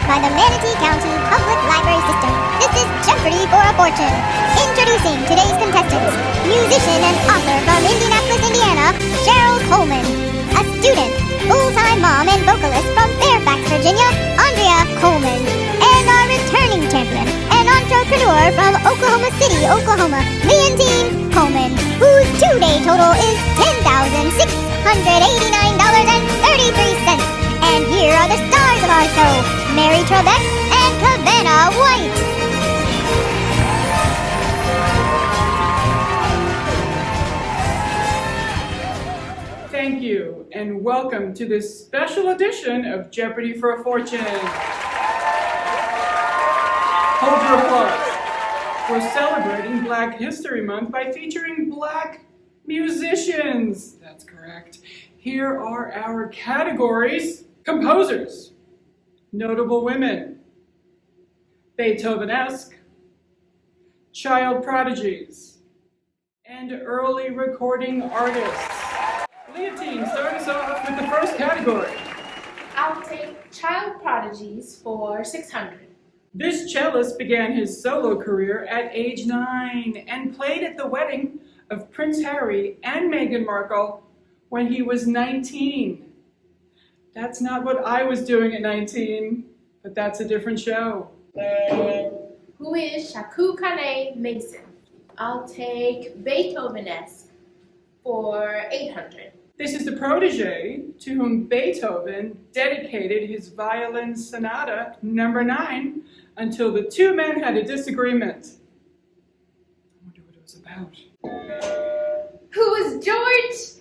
by the Manatee County Public Library System. This is Jeopardy for a Fortune. Introducing today's contestants, musician and author from Indianapolis, Indiana, Cheryl Coleman. A student, full-time mom and vocalist from Fairfax, Virginia, Andrea Coleman. And our returning champion, an entrepreneur from Oklahoma City, Oklahoma, Leontyne Coleman, whose two-day total is $10,689.33. And here are the stars of our show, Mary Trebek and Cavana White. Thank you, and welcome to this special edition of Jeopardy for a Fortune. Hold your applause. We're celebrating Black History Month by featuring Black musicians. That's correct. Here are our categories. Composers, notable women, Beethoven-esque, child prodigies, and early recording artists. Leontyne, start us off with the first category. I'll take child prodigies for 600. This cellist began his solo career at age 9 and played at the wedding of Prince Harry and Meghan Markle when he was 19. That's not what I was doing at 19, but that's a different show. Who is Shaku Kane Mason? I'll take Beethoven-esque for 800. This is the protege to whom Beethoven dedicated his violin sonata number 9 until the two men had a disagreement. I wonder what it was about. Who is George?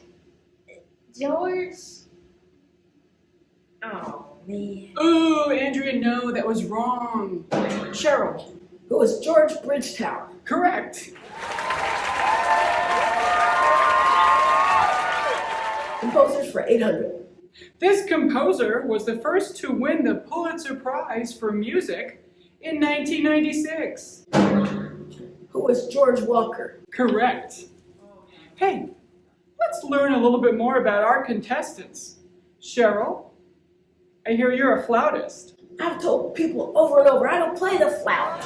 Oh, man. Ooh, Andrea, no, that was wrong. Cheryl. Who is George Bridgetower? Correct. Composers for 800. This composer was the first to win the Pulitzer Prize for Music in 1996. Who was George Walker? Correct. Hey, let's learn a little bit more about our contestants. Cheryl, I hear you're a flautist. I've told people over and over I don't play the flout.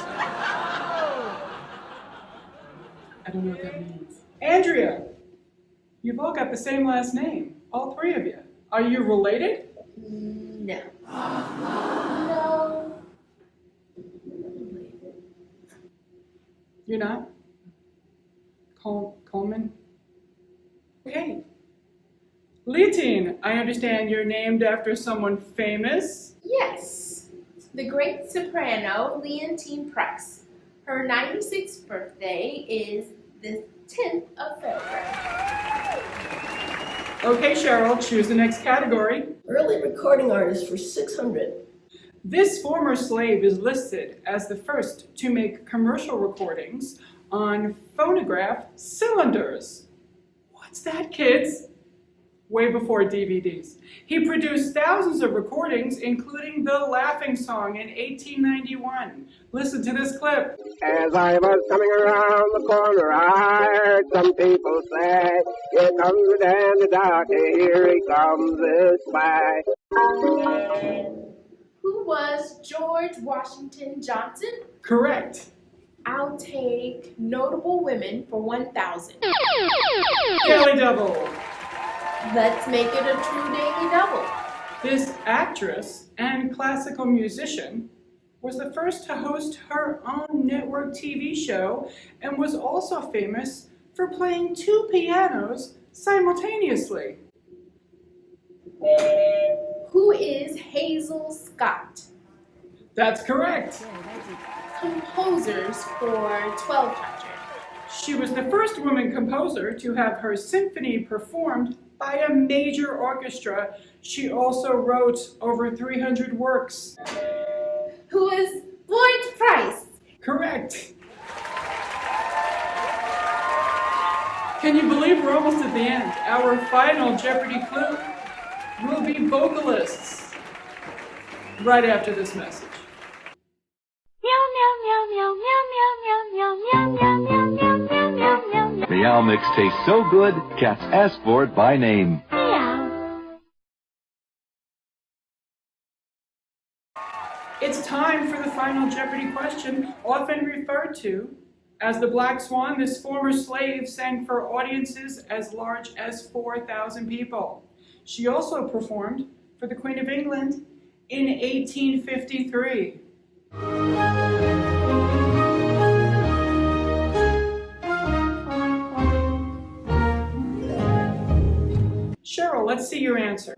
I don't know what that means. Andrea, you've all got the same last name, all three of you. Are you related? No. No. You're not? Coleman? Okay. Leontyne, I understand you're named after someone famous? Yes. The great soprano Leontyne Price. Her 96th birthday is the 10th of February. Okay, Cheryl, choose the next category. Early recording artist for 600. This former slave is listed as the first to make commercial recordings on phonograph cylinders. What's that, kids? Way before DVDs. He produced thousands of recordings, including the Laughing Song in 1891. Listen to this clip. As I was coming around the corner, I heard some people say, here comes the dandy darky, here he comes this way. Who was George Washington Johnson? Correct. I'll take notable women for 1,000. Daily Double. Let's make it a true daily double. This actress and classical musician was the first to host her own network TV show and was also famous for playing two pianos simultaneously. Who is Hazel Scott? That's correct. Composers for 1,200. She was the first woman composer to have her symphony performed by a major orchestra. She also wrote over 300 works. Who is Florence Price? Correct. Can you believe we're almost at the end? Our final Jeopardy clue will be vocalists. Right after this message. Meow Mix tastes so good, cats ask for it by name. It's time for the final Jeopardy question, often referred to as the Black Swan. This former slave sang for audiences as large as 4,000 people. She also performed for the Queen of England in 1853. Cheryl, let's see your answer.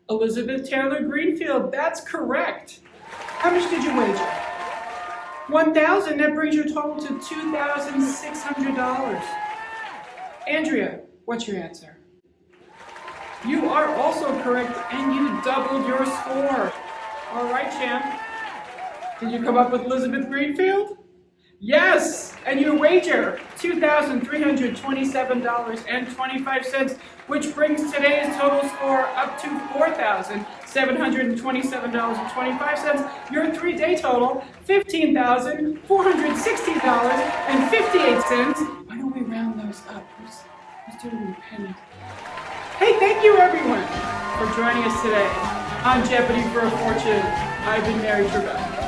Elizabeth Taylor Greenfield, that's correct. How much did you wager? 1,000, that brings your total to $2,600. Andrea, what's your answer? You are also correct, and you doubled your score. All right, champ. Did you come up with Elizabeth Greenfield? Yes, and your wager, $2,327.25, which brings today's total score up to $4,727.25. Your 3-day total, $15,460.58. Why don't we round those up? Who's doing the penny? Hey, thank you everyone for joining us today on Jeopardy for a Fortune. I've been Mary Trebek.